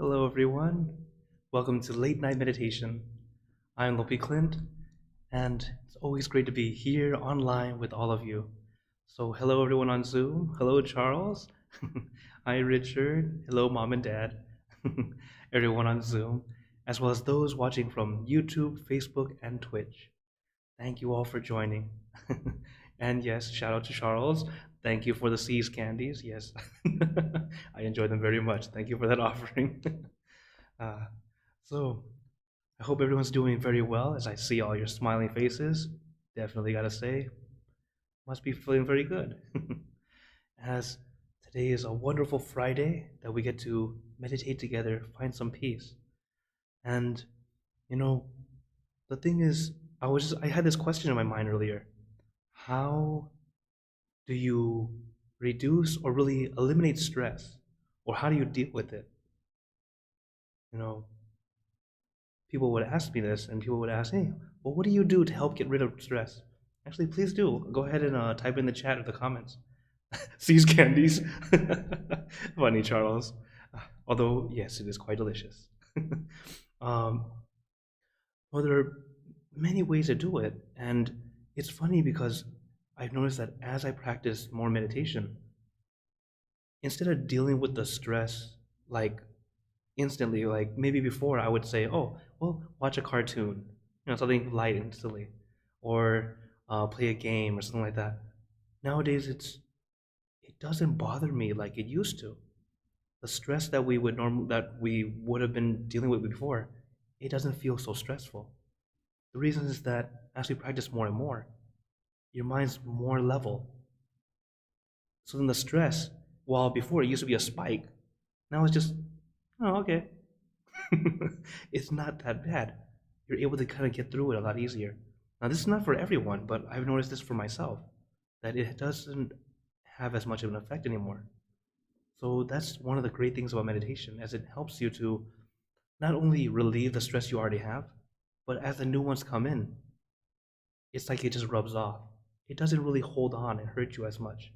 Hello, everyone. Welcome to Late Night Meditation. I'm Klint, and it's always great to be here online with all of you. So, hello, everyone on Zoom. Hello, Charles. Hi, Richard. Hello, Mom and Dad. Everyone on Zoom, as well as those watching from YouTube, Facebook, and Twitch. Thank you all for joining. And yes, shout out to Charles. Thank you for the Seas candies. Yes, I enjoy them very much. Thank you for that offering. Uh, so, I hope everyone's doing very well as I see all your smiling faces. Definitely gotta say, must be feeling very good. As today is a wonderful Friday that we get to meditate together, find some peace. And, you know, the thing is, I had this question in my mind earlier. How do you reduce or really eliminate stress? Or how do you deal with it? You know, people would ask me this, and people would ask, hey, well, what do you do to help get rid of stress? Actually, please do. Go ahead and type in the chat or the comments. Seize candies. Funny, Charles. Although, yes, it is quite delicious. um, well, there are many ways to do it. And it's funny because I've noticed that as I practice more meditation, instead of dealing with the stress like instantly, like maybe before I would say, oh, well, watch a cartoon, something light and silly, or play a game or something like that. Nowadays, it doesn't bother me like it used to. The stress that we would have been dealing with before, it doesn't feel so stressful. The reason is that as we practice more and more, your mind's more level. So then the stress, while before it used to be a spike, now it's just, oh, okay. It's not that bad. You're able to kind of get through it a lot easier. Now, this is not for everyone, but I've noticed this for myself, that it doesn't have as much of an effect anymore. So that's one of the great things about meditation, as it helps you to not only relieve the stress you already have, but as the new ones come in, it's like it just rubs off. It doesn't really hold on and hurt you as much.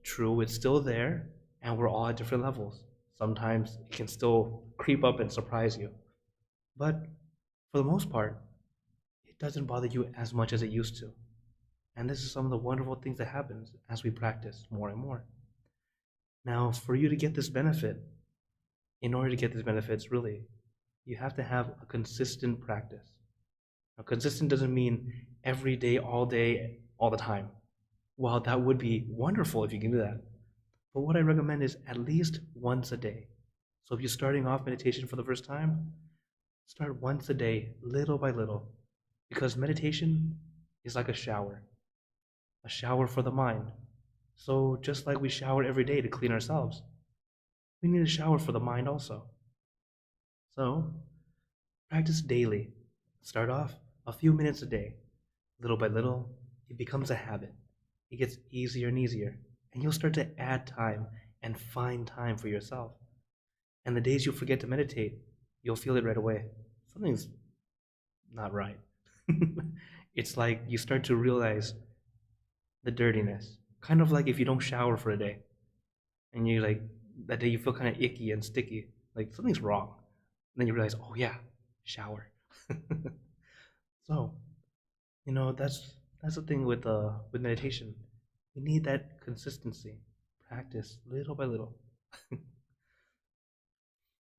True, it's still there, and we're all at different levels. Sometimes it can still creep up and surprise you. But for the most part, it doesn't bother you as much as it used to. And this is some of the wonderful things that happens as we practice more and more. Now, for you to get this benefit, in order to get these benefits, really, you have to have a consistent practice. Now, consistent doesn't mean every day, all the time. While that would be wonderful if you can do that, but what I recommend is at least once a day. So if you're starting off meditation for the first time, start once a day, little by little, because meditation is like a shower for the mind. So just like we shower every day to clean ourselves, we need a shower for the mind also. So practice daily. Start off a few minutes a day. Little by little, it becomes a habit. It gets easier and easier, and you'll start to add time and find time for yourself. And the days you forget to meditate, you'll feel it right away. Something's not right. It's like you start to realize the dirtiness. Kind of like if you don't shower for a day, and you like that day you feel kind of icky and sticky, like something's wrong. And then you realize, oh yeah, shower. So, that's the thing with meditation. We need that consistency, practice little by little.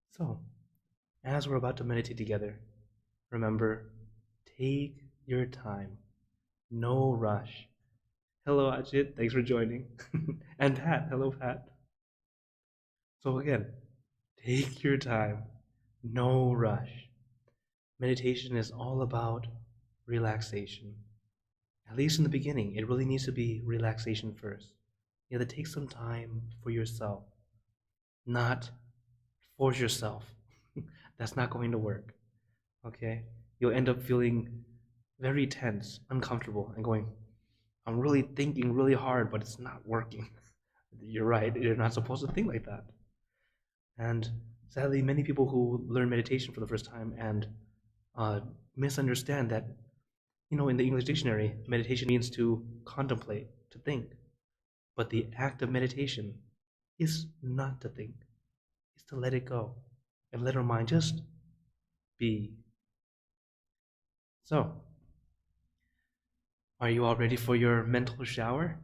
So, as we're about to meditate together, remember, take your time. No rush. Hello, Ajit. Thanks for joining. And Pat. Hello, Pat. So, again, take your time. No rush. Meditation is all about relaxation. At least in the beginning, it really needs to be relaxation first. You have to take some time for yourself, not force yourself. That's not going to work. Okay? You'll end up feeling very tense, uncomfortable, and going, I'm really thinking really hard, but it's not working. You're right, you're not supposed to think like that. And sadly, many people who learn meditation for the first time and misunderstand that, in the English dictionary, meditation means to contemplate, to think. But the act of meditation is not to think, is to let it go and let our mind just be. So, are you all ready for your mental shower?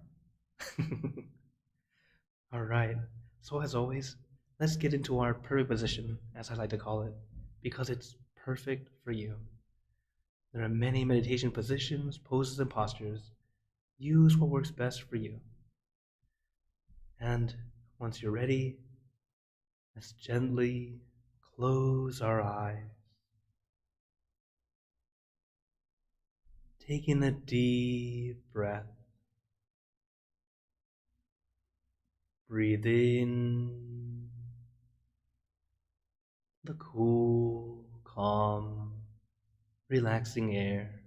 All right. So, as always, let's get into our perfect position, as I like to call it, because it's perfect for you. There are many meditation positions, poses, and postures. Use what works best for you. And once you're ready, let's gently close our eyes. Taking a deep breath. Breathe in the cool, calm, relaxing air.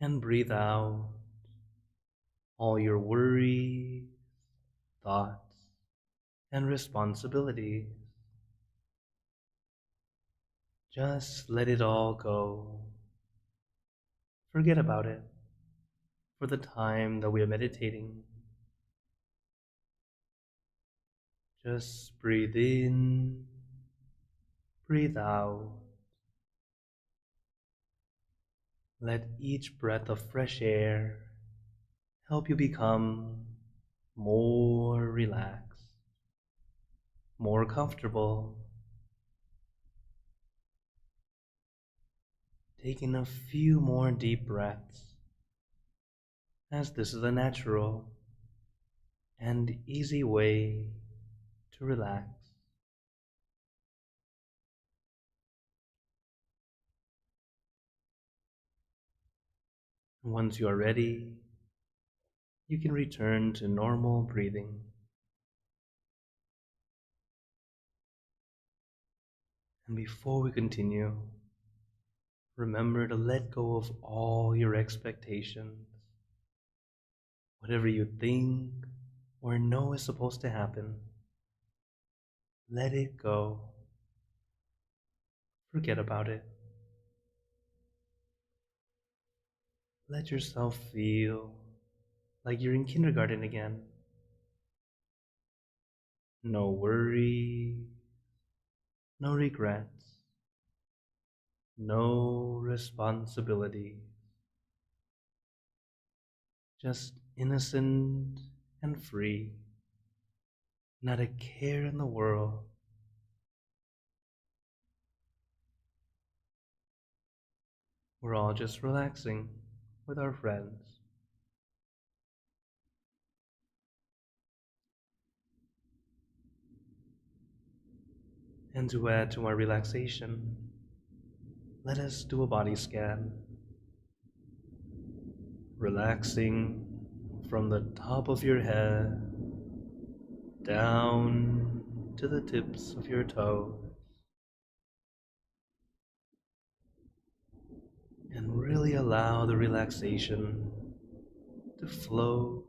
And breathe out all your worries, thoughts, and responsibilities. Just let it all go. Forget about it for the time that we are meditating. Just breathe in, breathe out. Let each breath of fresh air help you become more relaxed, more comfortable. Taking a few more deep breaths, as this is a natural and easy way to relax. Once you are ready, you can return to normal breathing. And before we continue, remember to let go of all your expectations. Whatever you think or know is supposed to happen, let it go. Forget about it. Let yourself feel like you're in kindergarten again. No worry, no regrets, no responsibility. Just innocent and free. Not a care in the world. We're all just relaxing with our friends. And to add to our relaxation, let us do a body scan. Relaxing from the top of your head down to the tips of your toes. And really allow the relaxation to flow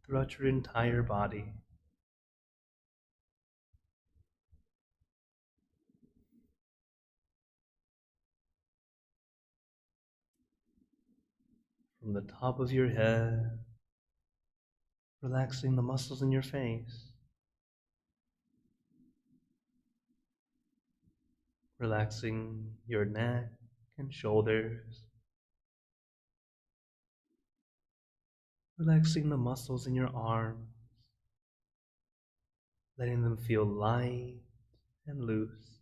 throughout your entire body. From the top of your head, relaxing the muscles in your face, relaxing your neck and shoulders, relaxing the muscles in your arms, letting them feel light and loose,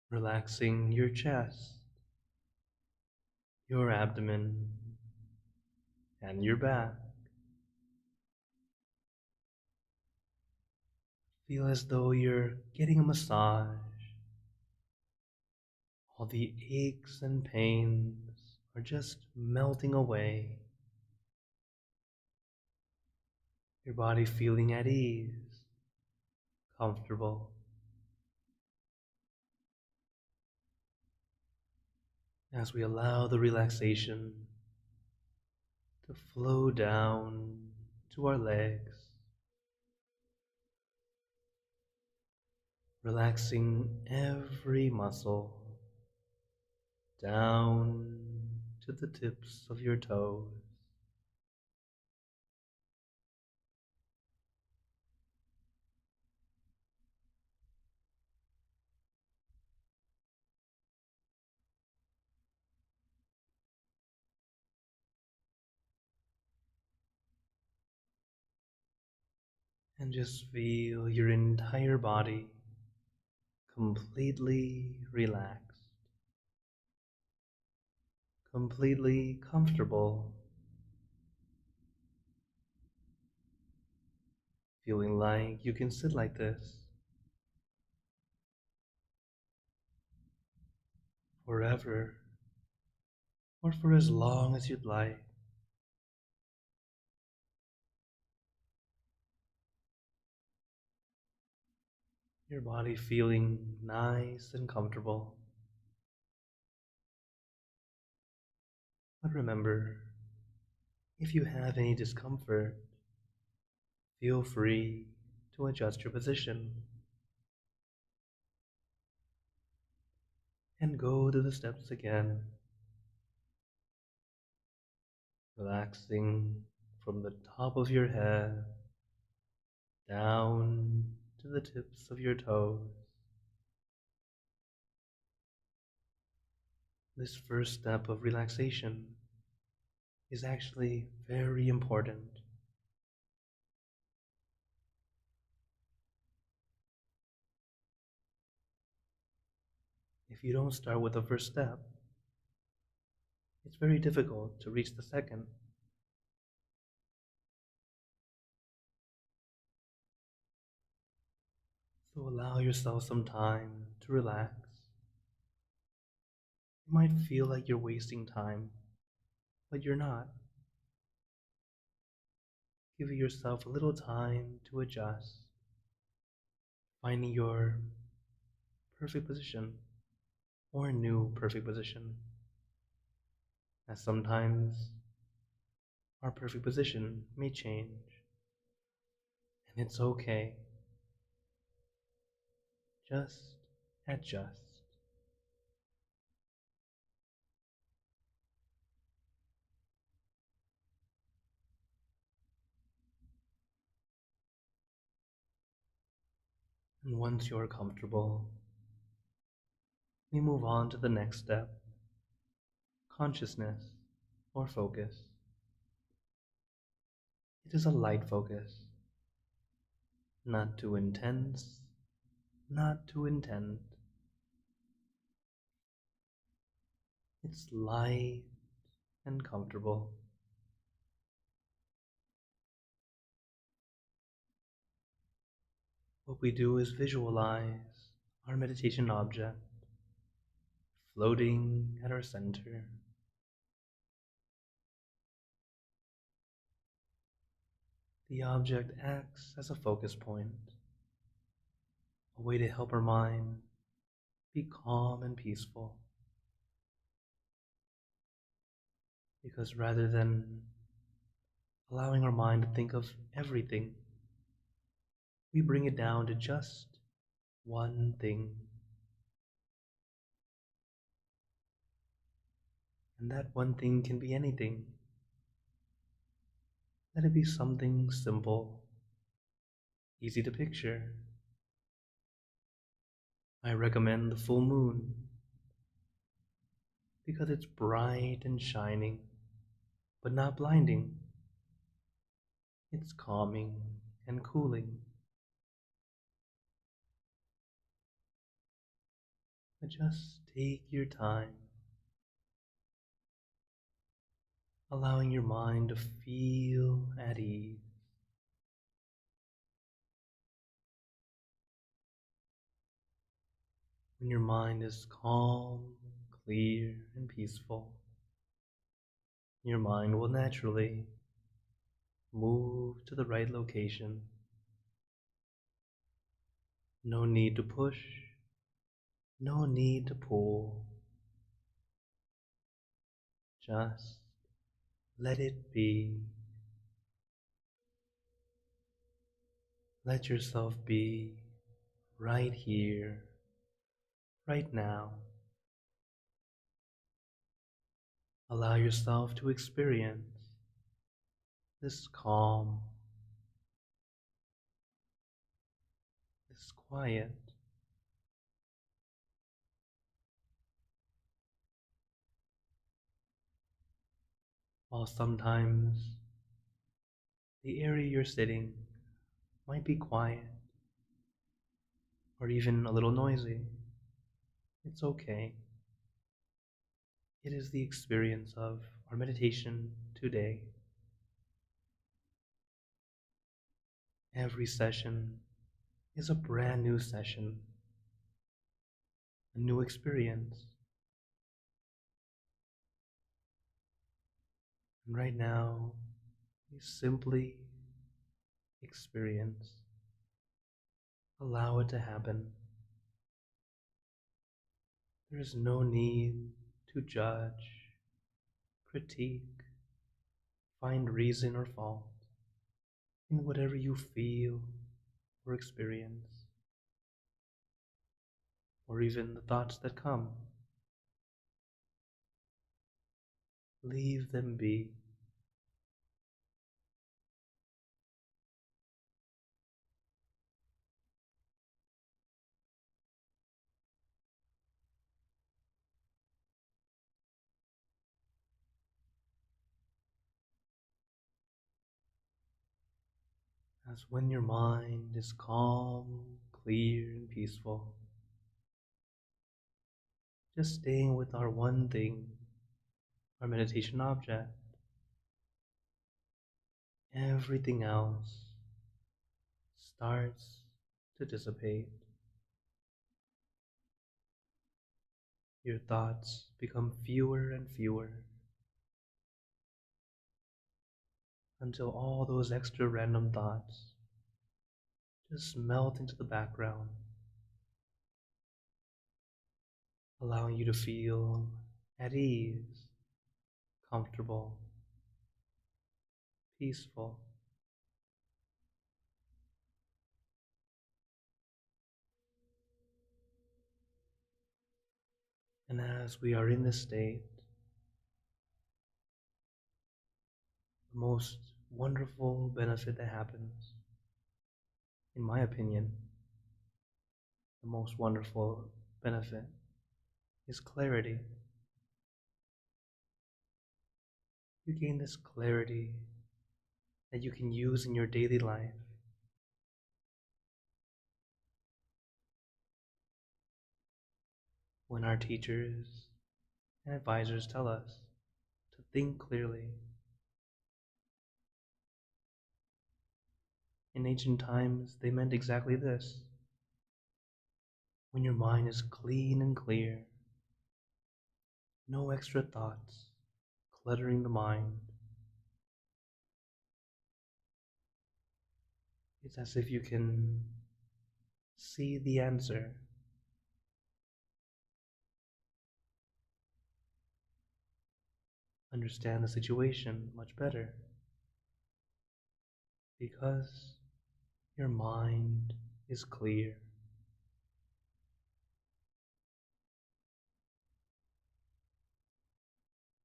relaxing your chest, your abdomen, and your back. Feel as though you're getting a massage. All the aches and pains are just melting away. Your body feeling at ease, comfortable. As we allow the relaxation to flow down to our legs, relaxing every muscle down to the tips of your toes. And just feel your entire body completely relaxed, completely comfortable, feeling like you can sit like this forever or for as long as you'd like. Your body feeling nice and comfortable. But remember, if you have any discomfort, feel free to adjust your position and go to the steps again, relaxing from the top of your head down to the tips of your toes. This first step of relaxation is actually very important. If you don't start with the first step, it's very difficult to reach the second. So allow yourself some time to relax. It might feel like you're wasting time, but you're not. Give yourself a little time to adjust, finding your perfect position or a new perfect position. As sometimes our perfect position may change, and it's okay. Just adjust. And once you're comfortable, we move on to the next step, consciousness or focus. It is a light focus, not too intense, not too intent. It's light and comfortable. What we do is visualize our meditation object floating at our center. The object acts as a focus point, a way to help our mind be calm and peaceful. Because rather than allowing our mind to think of everything, we bring it down to just one thing. And that one thing can be anything. Let it be something simple, easy to picture. I recommend the full moon because it's bright and shining, but not blinding. It's calming and cooling. But just take your time, allowing your mind to feel at ease. When your mind is calm, clear, and peaceful, your mind will naturally move to the right location. No need to push, no need to pull. Just let it be. Let yourself be right here, right now. Allow yourself to experience this calm, this quiet. While sometimes the area you're sitting might be quiet or even a little noisy. It's okay. It is the experience of our meditation today. Every session is a brand new session, a new experience. And right now, we simply experience. Allow it to happen. There is no need to judge, critique, find reason or fault in whatever you feel or experience, or even the thoughts that come. Leave them be. As when your mind is calm, clear, and peaceful, just staying with our one thing, our meditation object. Everything else starts to dissipate. Your thoughts become fewer and fewer until all those extra random thoughts just melt into the background, allowing you to feel at ease, comfortable, peaceful. And as we are in this state, the most wonderful benefit that happens, in my opinion, the most wonderful benefit is clarity. You gain this clarity that you can use in your daily life. When our teachers and advisors tell us to think clearly, in ancient times they meant exactly this. When your mind is clean and clear, no extra thoughts cluttering the mind, it's as if you can see the answer, understand the situation much better, because your mind is clear.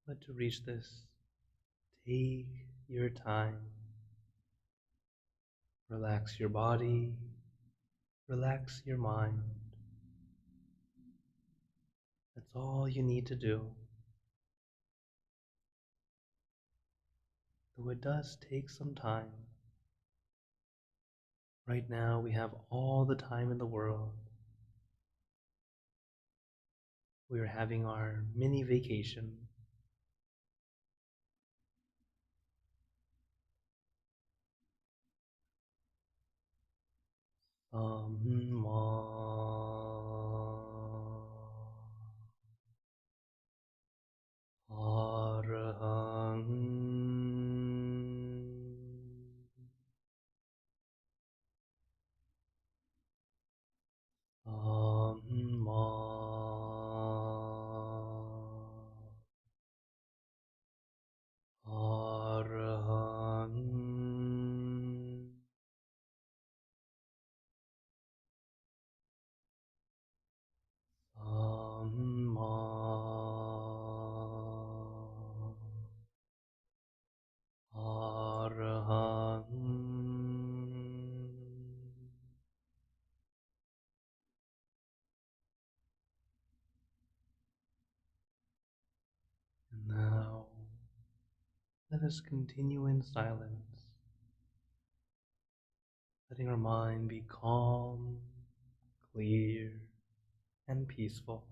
But to reach this, take your time. Relax your body, relax your mind. That's all you need to do. Though it does take some time. Right now we have all the time in the world. We are having our mini vacation. Samma Arahang Samma Arahang Samma Arahang. And now, let us continue in silence. letting our mind be calm, clear, and peaceful.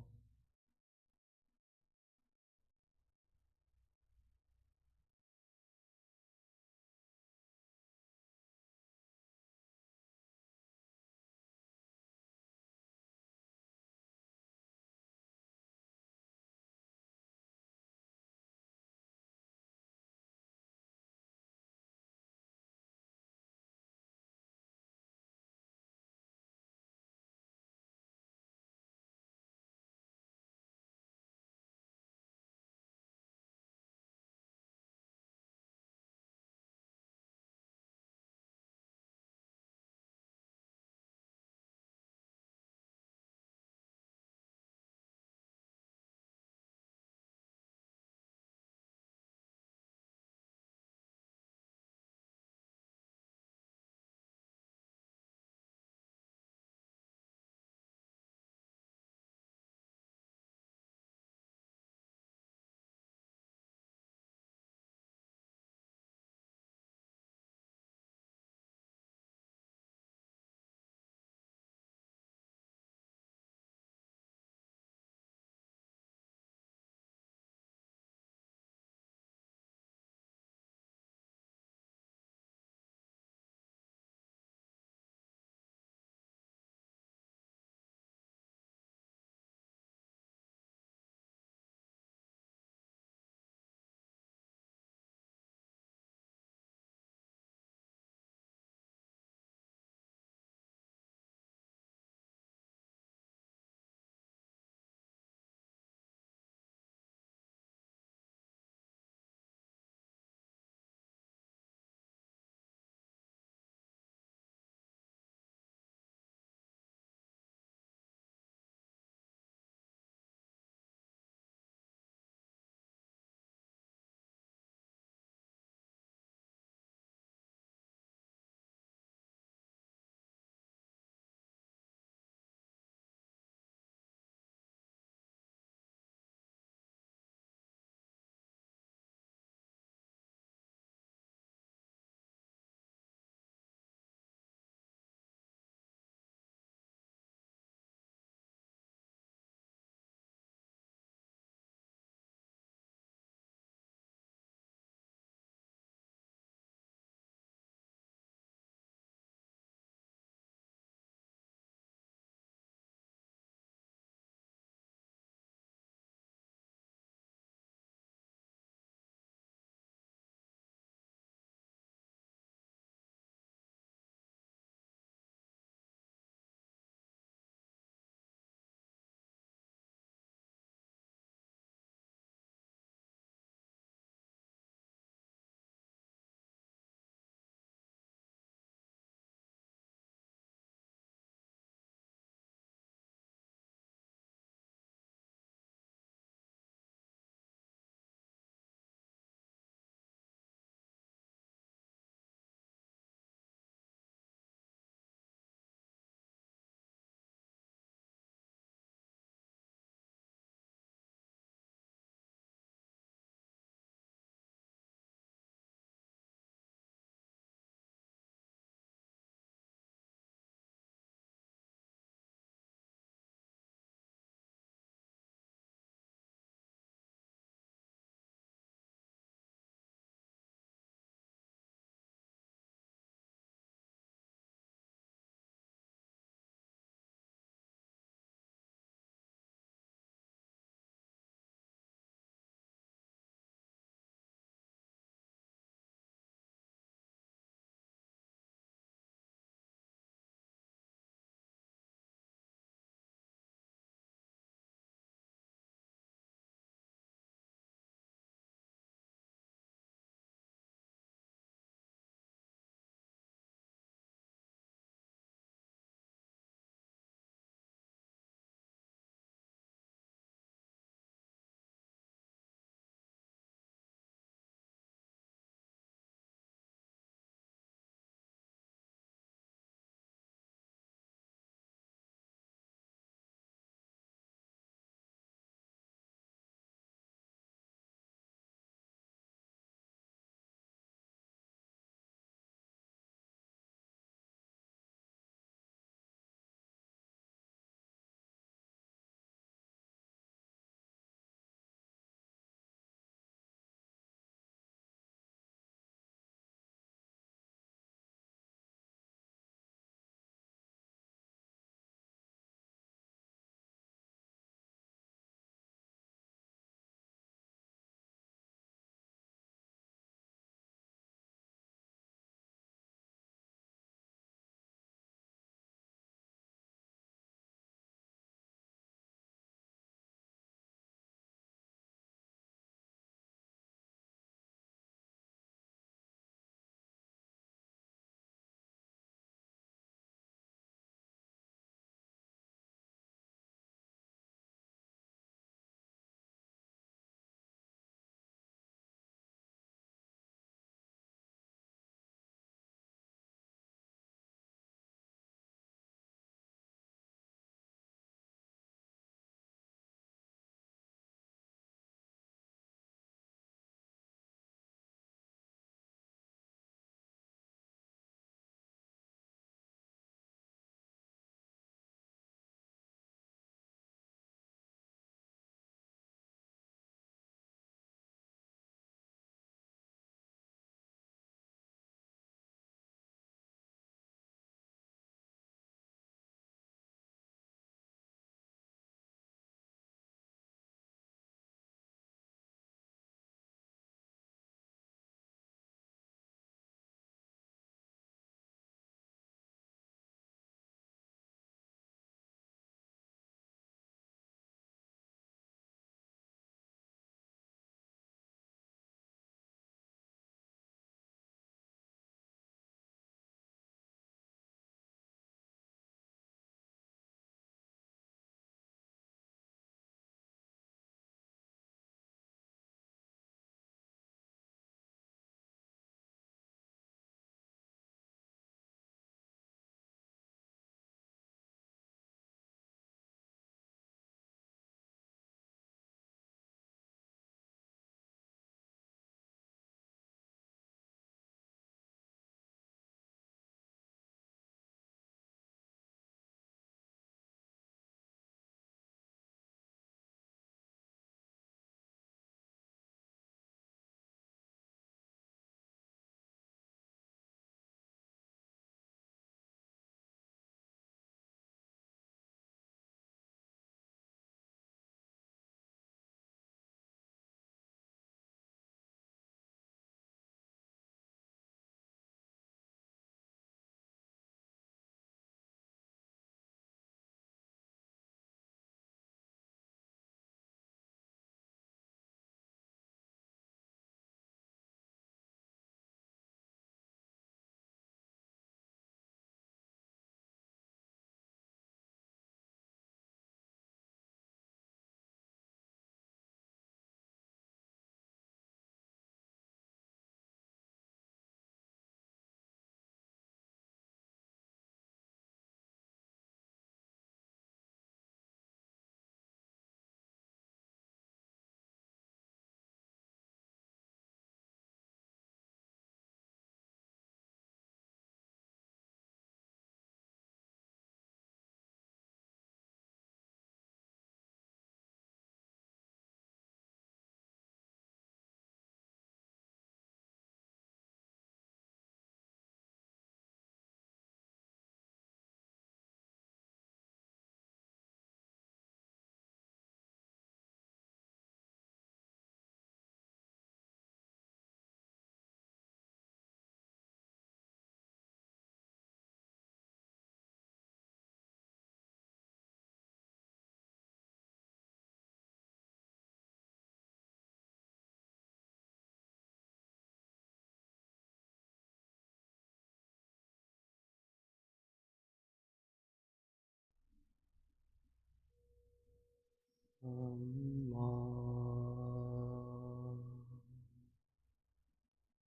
Samma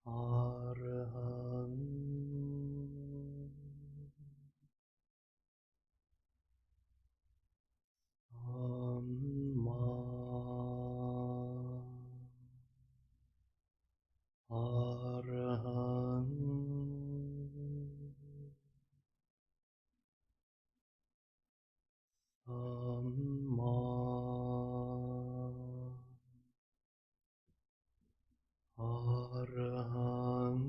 Arhan Samma Arhan Samma Arhan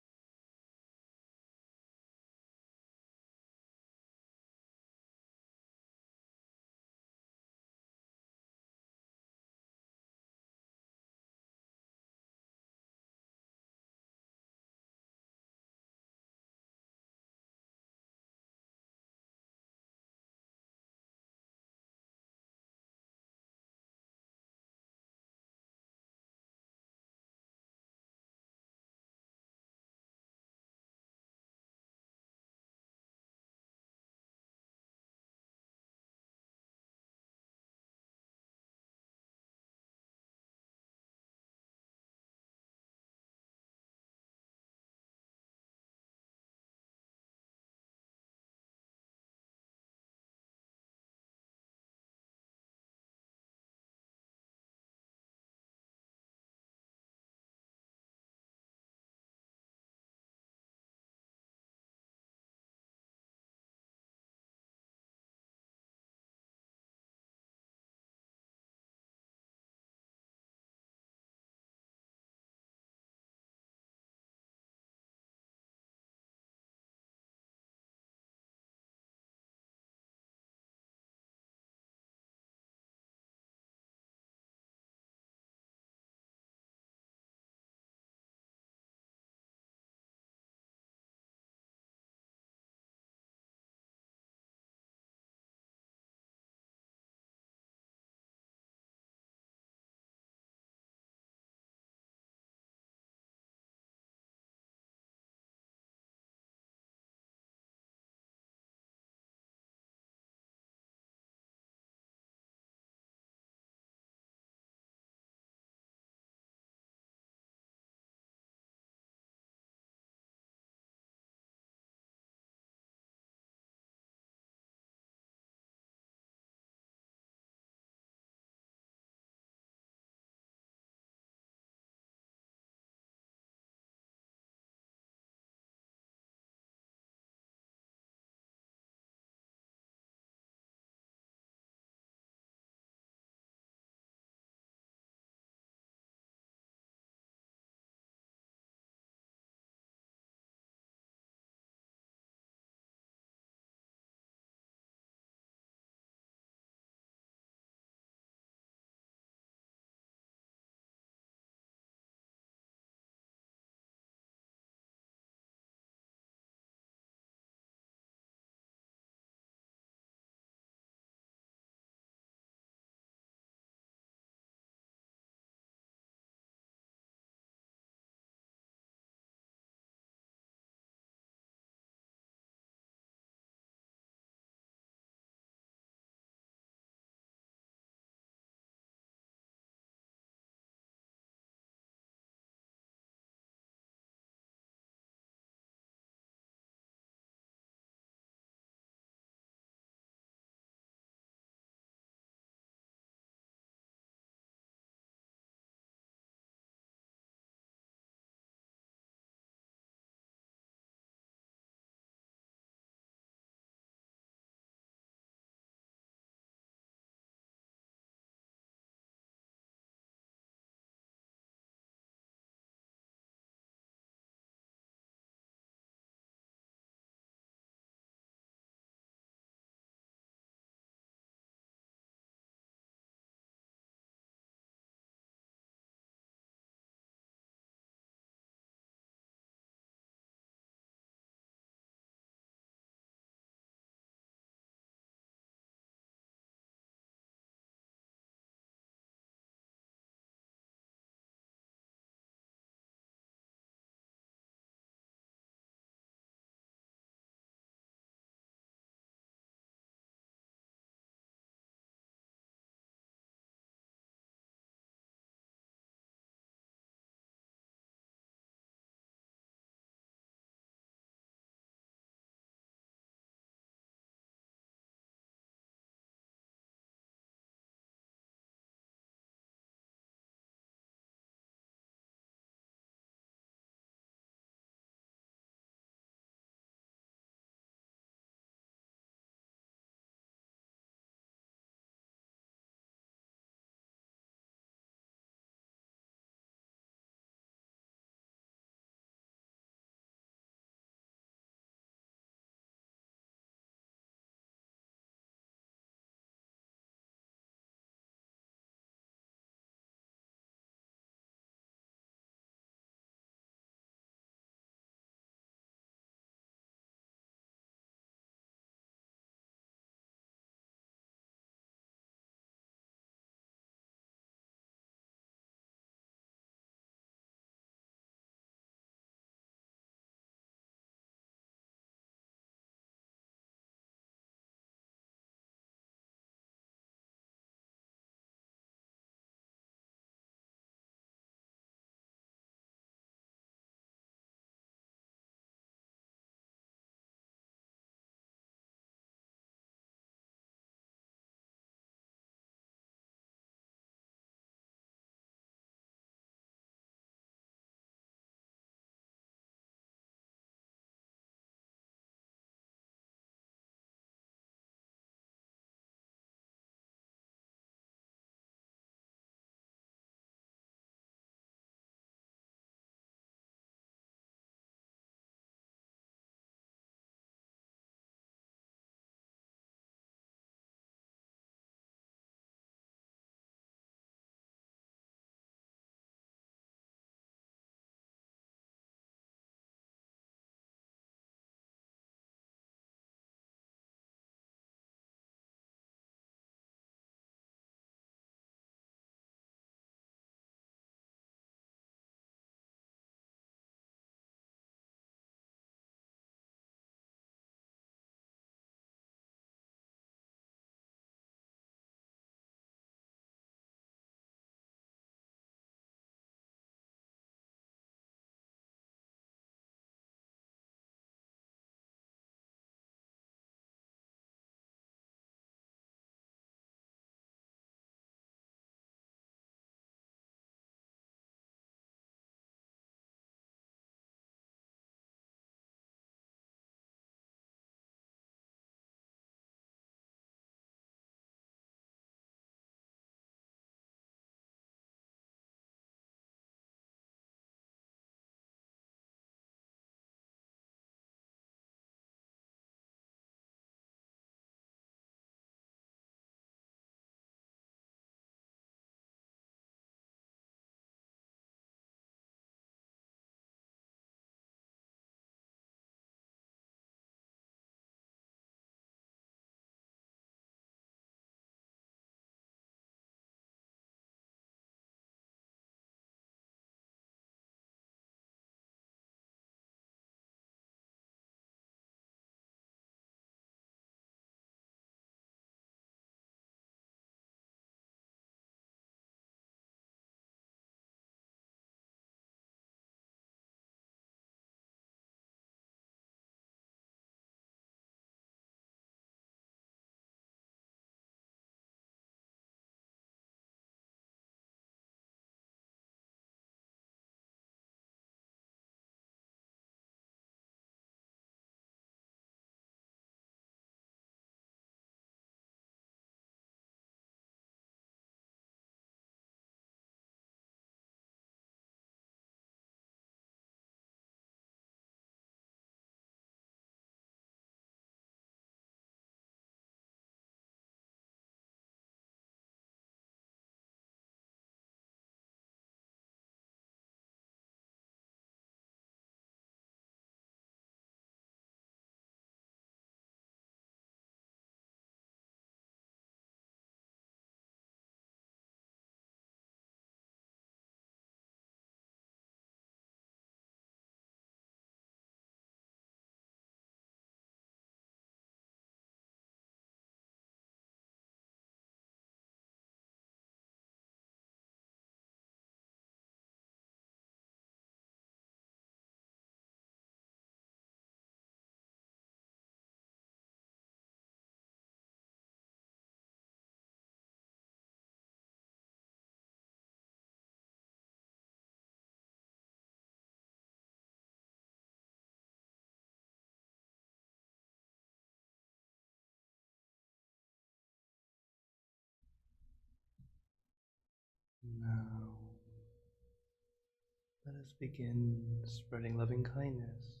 Let us begin spreading loving kindness.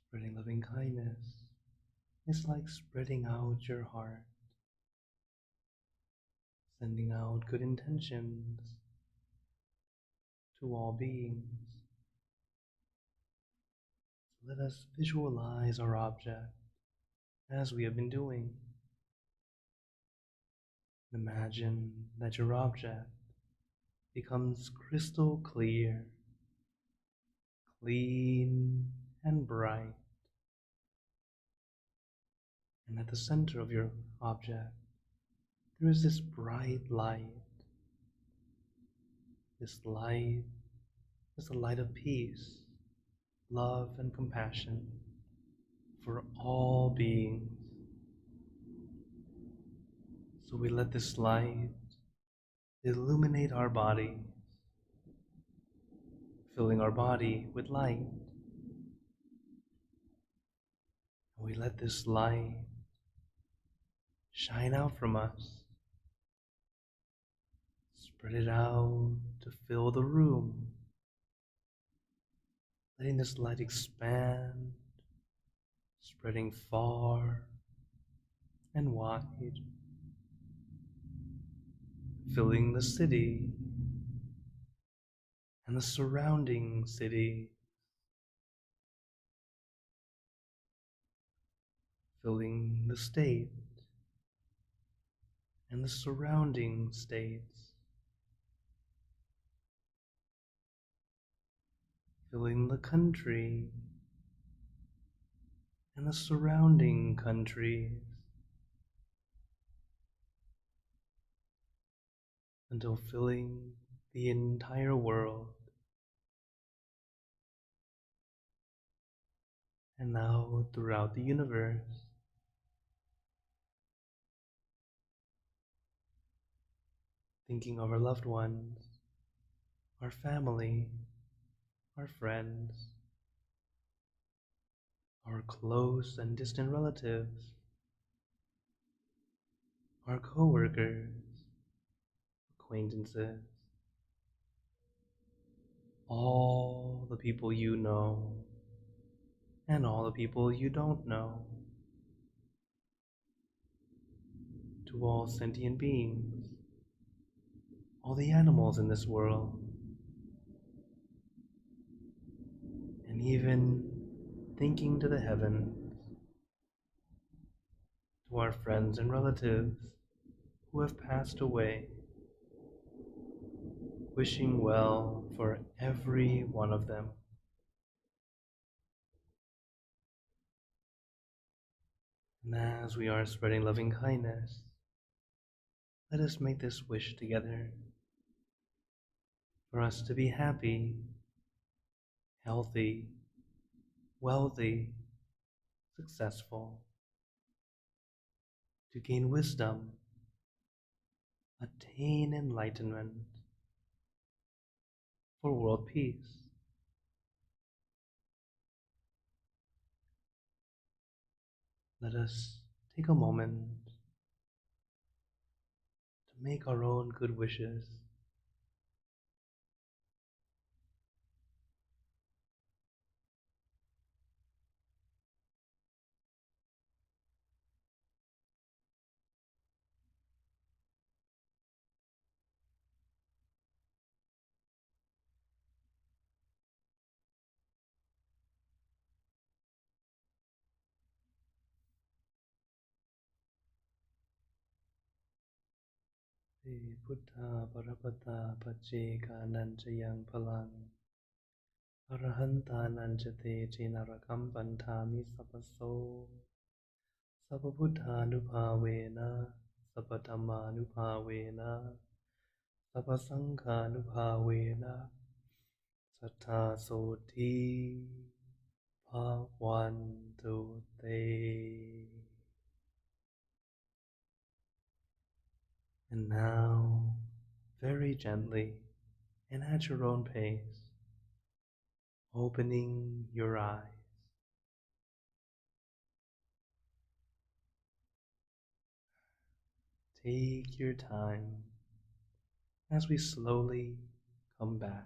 Spreading loving kindness is like spreading out your heart, sending out good intentions to all beings. So let us visualize our object as we have been doing. Imagine that your object becomes crystal clear, clean and bright. And at the center of your object, there is this bright light. This light is the light of peace, love, and compassion for all beings. So we let this light illuminate our body, filling our body with light. And we let this light shine out from us, spread it out to fill the room, letting this light expand, spreading far and wide, filling the city and the surrounding city, filling the state and the surrounding states, filling the country and the surrounding countries, until filling the entire world. And now throughout the universe, thinking of our loved ones, our family, our friends, our close and distant relatives, our co-workers, acquaintances, all the people you know, and all the people you don't know, to all sentient beings, all the animals in this world, and even thinking to the heavens, to our friends and relatives who have passed away, wishing well for every one of them. And as we are spreading loving kindness, let us make this wish together for us to be happy, healthy, wealthy, successful, to gain wisdom, attain enlightenment, for world peace. Let us take a moment to make our own good wishes. Buddha Parapata Pacheka Nanjayang Palang Arahanta Nanjate Chinarakam Bantami Sapaso Sapabuddha Nupavena Sapatama Nupavena Sapasangha Nupavena Satta Soti Bhavantu Te. And now, very gently and at your own pace, opening your eyes. Take your time as we slowly come back.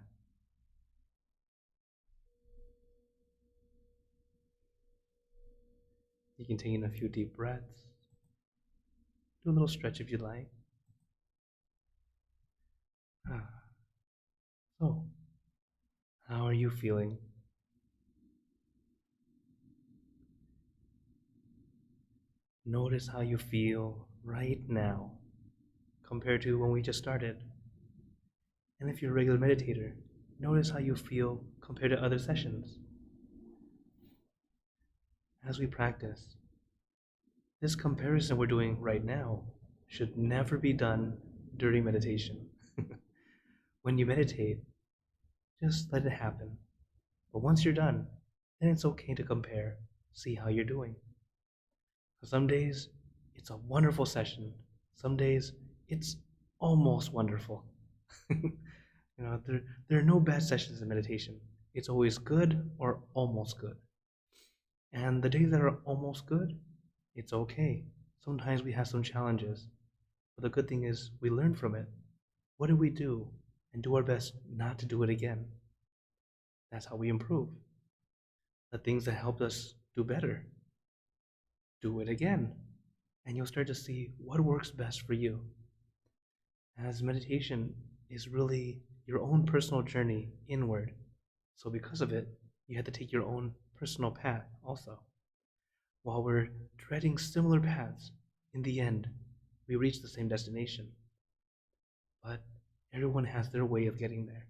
You can take in a few deep breaths. Do a little stretch if you'd like. So, how are you feeling? Notice how you feel right now compared to when we just started. And if you're a regular meditator, notice how you feel compared to other sessions. As we practice, this comparison we're doing right now should never be done during meditation. When you meditate, just let it happen. But once you're done, then it's okay to compare, see how you're doing. Some days, it's a wonderful session. Some days, it's almost wonderful. There are no bad sessions in meditation. It's always good or almost good. And the days that are almost good, it's okay. Sometimes we have some challenges. But the good thing is we learn from it. What did we do? And do our best not to do it again. That's how we improve. The things that helped us do better, do it again. And you'll start to see what works best for you. As meditation is really your own personal journey inward. So because of it, you have to take your own personal path also. While we're treading similar paths, in the end, we reach the same destination. But everyone has their way of getting there.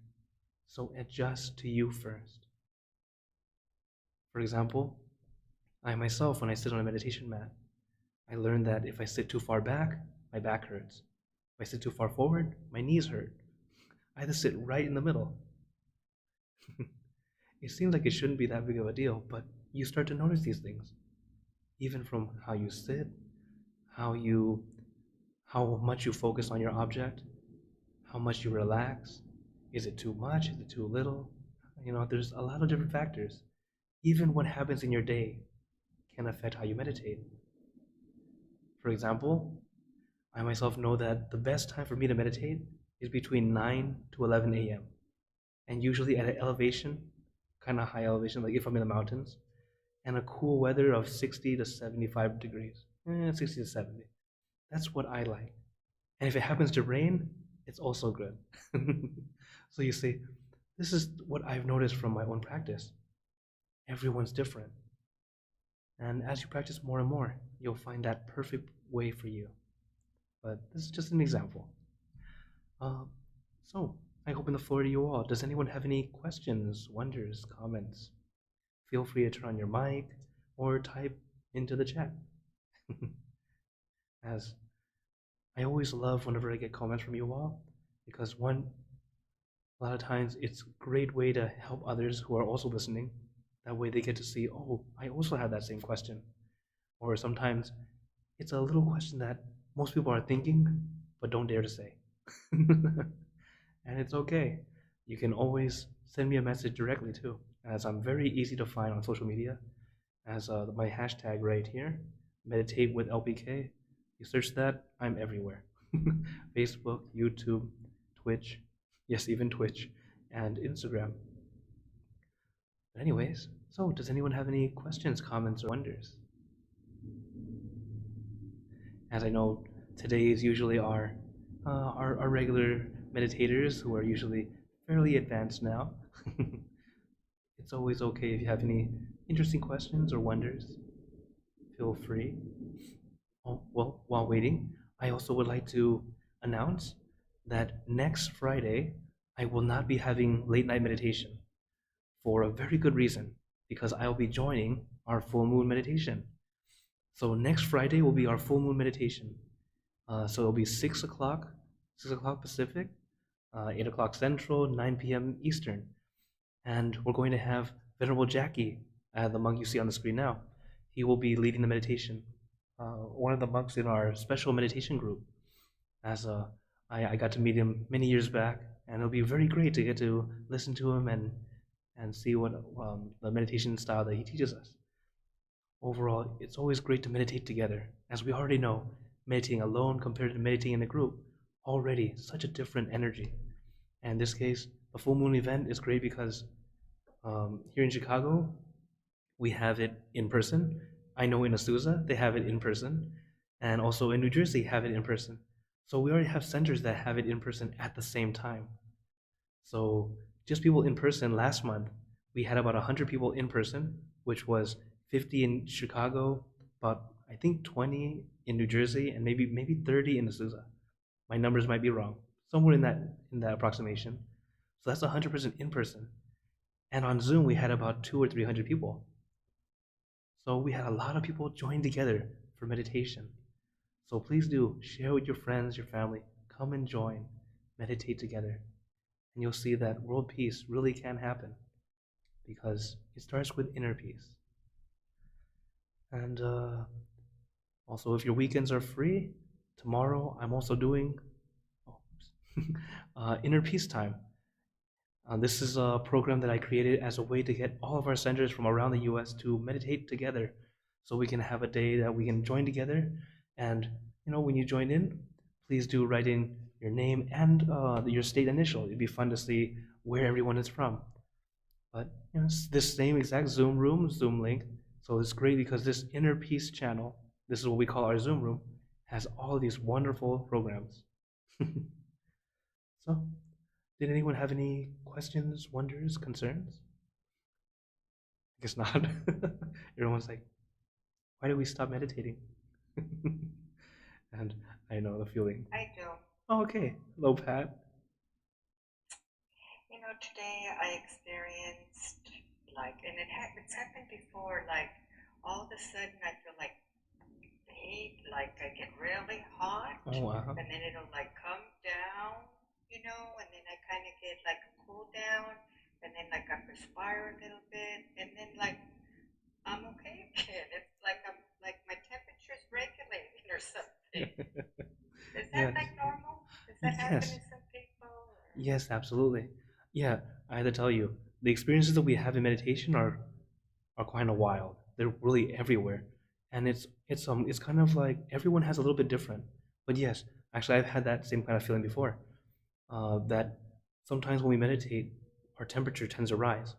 So adjust to you first. For example, I myself, when I sit on a meditation mat, I learned that if I sit too far back, my back hurts. If I sit too far forward, my knees hurt. I have to sit right in the middle. It seems like it shouldn't be that big of a deal, but you start to notice these things. Even from how you sit, how much you focus on your object, how much you relax. Is it too much? Is it too little? There's a lot of different factors. Even what happens in your day can affect how you meditate. For example, I myself know that the best time for me to meditate is between 9 to 11 a.m. And usually at an elevation, kind of high elevation, like if I'm in the mountains, and a cool weather of 60 to 75 degrees, 60 to 70. That's what I like. And if it happens to rain, it's also good. So you see, this is what I've noticed from my own practice. Everyone's different. And as you practice more and more, you'll find that perfect way for you. But this is just an example. So I open the floor to you all. Does anyone have any questions, wonders, comments? Feel free to turn on your mic or type into the chat. As I always love whenever I get comments from you all, because a lot of times it's a great way to help others who are also listening. That way they get to see, oh, I also have that same question. Or sometimes it's a little question that most people are thinking, but don't dare to say. And it's okay. You can always send me a message directly too, as I'm very easy to find on social media, as my hashtag right here, meditate with LPK. You search that, I'm everywhere. Facebook, YouTube, Twitch, yes, even Twitch, and Instagram. But anyways, so does anyone have any questions, comments, or wonders? As I know, today is usually our regular meditators who are usually fairly advanced now. It's always okay if you have any interesting questions or wonders. Feel free. Oh, well, while waiting, I also would like to announce that next Friday, I will not be having late night meditation for a very good reason, because I'll be joining our full moon meditation. So next Friday will be our full moon meditation. So it'll be 6 o'clock Pacific, 8 o'clock Central, 9 p.m. Eastern. And we're going to have Venerable Jackie, the monk you see on the screen now. He will be leading the meditation. One of the monks in our special meditation group. As I got to meet him many years back, and it'll be very great to get to listen to him and see what the meditation style that he teaches us. Overall, it's always great to meditate together. As we already know, meditating alone compared to meditating in a group, already such a different energy. And in this case, the full moon event is great because here in Chicago, we have it in person. I know in Azusa, they have it in person. And also in New Jersey, have it in person. So we already have centers that have it in person at the same time. So just people in person last month, we had about 100 people in person, which was 50 in Chicago, about I think 20 in New Jersey, and maybe 30 in Azusa. My numbers might be wrong, somewhere in that approximation. So that's 100% in person. And on Zoom, we had about 200 or 300 people. So we had a lot of people join together for meditation. So please do share with your friends, your family. Come and join, meditate together, and you'll see that world peace really can happen because it starts with inner peace. And also, if your weekends are free, tomorrow I'm also doing inner peace time. This is a program that I created as a way to get all of our centers from around the US to meditate together so we can have a day that we can join together. And, when you join in, please do write in your name and your state initial. It'd be fun to see where everyone is from. But, it's this same exact Zoom room, Zoom link. So it's great because this inner peace channel, this is what we call our Zoom room, has all of these wonderful programs. So, did anyone have any questions, wonders, concerns? I guess not. Everyone's like, why did we stop meditating? And I know the feeling. I do. Oh, okay. Hello, Pat. Today I experienced it's happened before. Like all of a sudden I feel like like I get really hot, Oh, wow. and then it'll like come down, and then I kind of get like a cool down, and then like I perspire a little bit, and then like I'm okay again. It's like my temperature's regulating or something. Is that Yes. like normal? Does that happen Yes. to some people? Or? Yes, absolutely. Yeah, I had to tell you, the experiences that we have in meditation are kind of wild. They're really everywhere, and it's kind of like everyone has a little bit different. But yes, actually, I've had that same kind of feeling before. That sometimes when we meditate, our temperature tends to rise.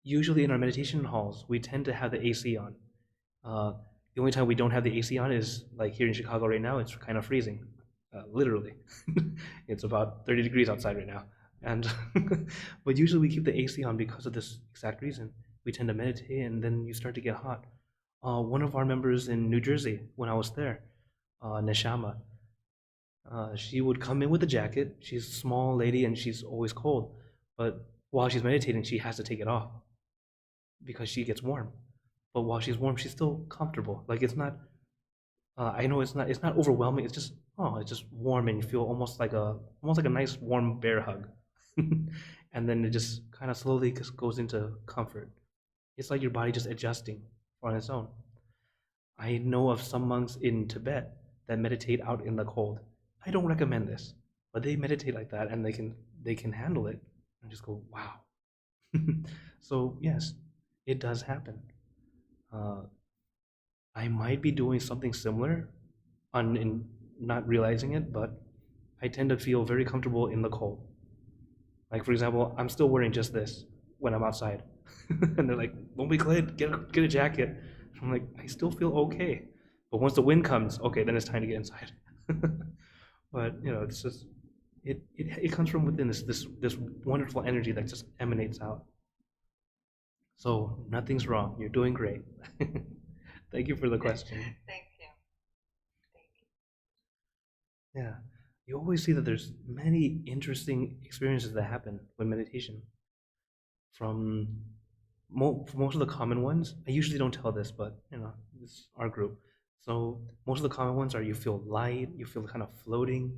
Usually in our meditation halls, we tend to have the AC on. Uh, the only time we don't have the AC on is like here in Chicago right now. It's kind of freezing, literally. It's about 30 degrees outside right now, and but usually we keep the AC on because of this exact reason. We tend to meditate, and then you start to get hot. One of our members in New Jersey, when I was there, Neshama, she would come in with a jacket. She's a small lady, and she's always cold. But while she's meditating, she has to take it off because she gets warm. But while she's warm, she's still comfortable. Like it's not. I know it's not overwhelming. It's just it's just warm, and you feel almost like a nice warm bear hug, and then it just kind of slowly just goes into comfort. It's like your body just adjusting on its own. I know of some monks in Tibet that meditate out in the cold. I don't recommend this, but they meditate like that, and they can handle it, and just go wow. So yes, it does happen. Uh, I might be doing something similar in not realizing it, but I tend to feel very comfortable in the cold. Like for example, I'm still wearing just this when I'm outside, and they're like, "Don't be cold, get a jacket." I'm like, I still feel okay, but once the wind comes, okay, then it's time to get inside. But it's just it comes from within this wonderful energy that just emanates out. So nothing's wrong. You're doing great. Thank you for the question. Thank you. Thank Yeah, you always see that there's many interesting experiences that happen when meditation. From for most of the common ones, I usually don't tell this, but this is our group. So most of the common ones are you feel light, you feel kind of floating.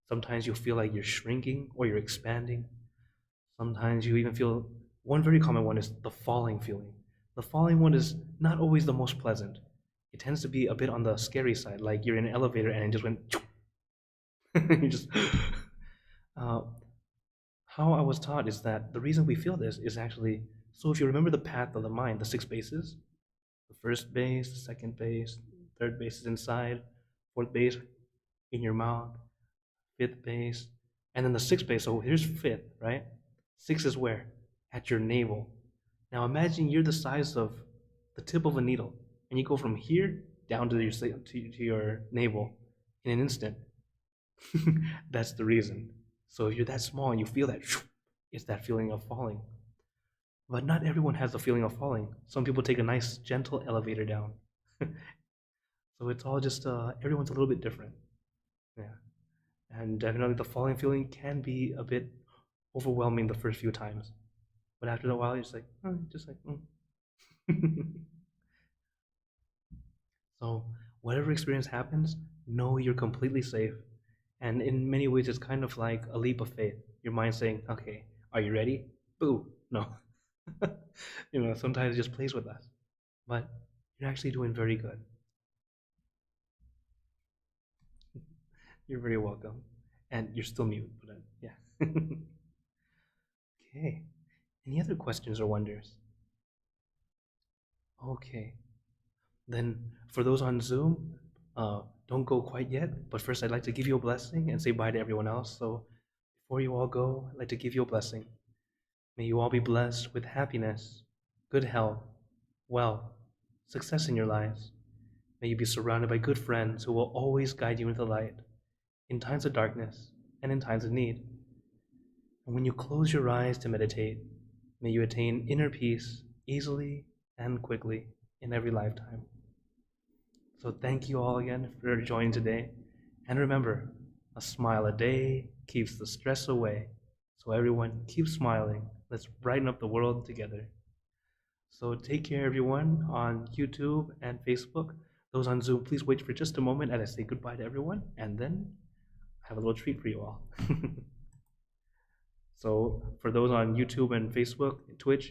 Sometimes you feel like you're shrinking or you're expanding. Sometimes you even feel one very common one is the falling feeling. The falling one is not always the most pleasant. It tends to be a bit on the scary side, like you're in an elevator and it just went. You just. Uh, how I was taught is that the reason we feel this is actually so if you remember the path of the mind, the six bases, the first base, the second base, third base is inside, fourth base in your mouth, fifth base, and then the sixth base. So here's fifth, right? 6 is where? At your navel. Now imagine you're the size of the tip of a needle, and you go from here down to your navel in an instant. That's the reason. So if you're that small and you feel that, it's that feeling of falling. But not everyone has the feeling of falling. Some people take a nice, gentle elevator down. So it's all just, everyone's a little bit different. Yeah. And definitely the falling feeling can be a bit overwhelming the first few times. But after a while, you're just like, So whatever experience happens, know you're completely safe. And in many ways, it's kind of like a leap of faith. Your mind saying, okay, are you ready? Boo, no. Sometimes it just plays with us. But you're actually doing very good. You're very welcome. And you're still mute, but yeah. Okay. Any other questions or wonders? Okay. Then for those on Zoom, don't go quite yet, but first I'd like to give you a blessing and say bye to everyone else. So before you all go, I'd like to give you a blessing. May you all be blessed with happiness, good health, wealth, success in your lives. May you be surrounded by good friends who will always guide you into the light in times of darkness and in times of need. And when you close your eyes to meditate, may you attain inner peace easily and quickly in every lifetime. So thank you all again for joining today. And remember, a smile a day keeps the stress away. So everyone, keep smiling. Let's brighten up the world together. So take care, everyone, on YouTube and Facebook. Those on Zoom, please wait for just a moment as I say goodbye to everyone, and then I have a little treat for you all. So for those on YouTube and Facebook, Twitch,